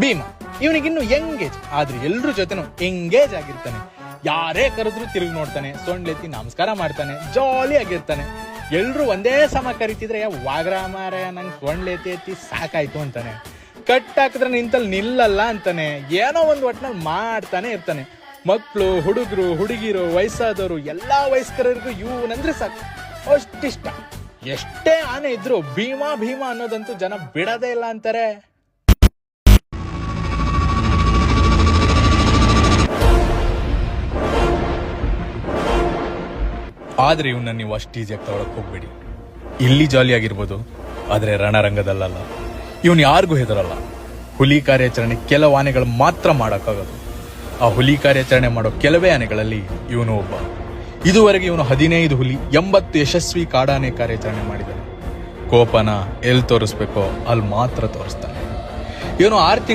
Bhima ಇವನಿಗಿನ್ನು engage ಆದ್ರೆ ಎಲ್ರ ಜೊತೆನೂ ಎಂಗೇಜ್ ಆಗಿರ್ತಾನೆ. ಯಾರೇ ಕರೆದ್ರು ತಿರುಗಿ ನೋಡ್ತಾನೆ, ಸೊಂಡ್ಲೆತ್ತಿ ನಮಸ್ಕಾರ ಮಾಡ್ತಾನೆ, ಜಾಲಿ ಆಗಿರ್ತಾನೆ. ಎಲ್ರು ಒಂದೇ ಸಮ ಕರಿತಿದ್ರೆ ವಾಗ್ರ ಮಾರ ನಂಗೆ ಸೊಂಡ್ಲೆತ್ತಿ ಎತ್ತಿ ಸಾಕಾಯ್ತು ಅಂತಾನೆ. ಕಟ್ ಹಾಕಿದ್ರೆ ನಿಂತಲ್ಲಿ ನಿಲ್ಲಲ್ಲ ಅಂತಾನೆ. ಏನೋ ಒಂದು ಒಟ್ನಲ್ಲಿ ಮಾಡ್ತಾನೆ ಇರ್ತಾನೆ. ಮಕ್ಕಳು, ಹುಡುಗರು, ಹುಡುಗಿರು, ವಯಸ್ಸಾದವರು ಎಲ್ಲಾ ವಯಸ್ಕರಿಗೂ ಇವನಂದ್ರೆ ಸಾಕು ಅಷ್ಟಿಷ್ಟ. ಎಷ್ಟೇ ಆನೆ ಇದ್ರು ಭೀಮಾ ಭೀಮಾ ಅನ್ನೋದಂತೂ ಜನ ಬಿಡದೇ ಇಲ್ಲ ಅಂತಾರೆ. ಆದ್ರೆ ಇವನ್ನ ನೀವು ಅಷ್ಟು ಈಸಿಯಾಗಿ ತಗೊಳಕ್ ಹೋಗ್ಬೇಡಿ. ಇಲ್ಲಿ ಜಾಲಿ ಆಗಿರ್ಬೋದು, ಆದ್ರೆ ರಣರಂಗದಲ್ಲ. ಇವನ್ ಯಾರಿಗೂ ಹೆದರಲ್ಲ. ಹುಲಿ ಕಾರ್ಯಾಚರಣೆ ಕೆಲವು ಆನೆಗಳು ಮಾತ್ರ ಮಾಡಕ್ಕಾಗೋದು. ಆ ಹುಲಿ ಕಾರ್ಯಾಚರಣೆ ಮಾಡೋ ಕೆಲವೇ ಆನೆಗಳಲ್ಲಿ ಇವನು ಒಬ್ಬ. ಇದುವರೆಗೆ ಇವನು 15 ಹುಲಿ, 80 ಯಶಸ್ವಿ ಕಾಡಾನೆ ಕಾರ್ಯಾಚರಣೆ ಮಾಡಿದ್ದಾನೆ. ಕೋಪನ ಎಲ್ಲಿ ತೋರಿಸ್ಬೇಕೋ ಅಲ್ಲಿ ಮಾತ್ರ ತೋರಿಸ್ತಾನೆ. ಇವನು 6 ತಿಂಗಳು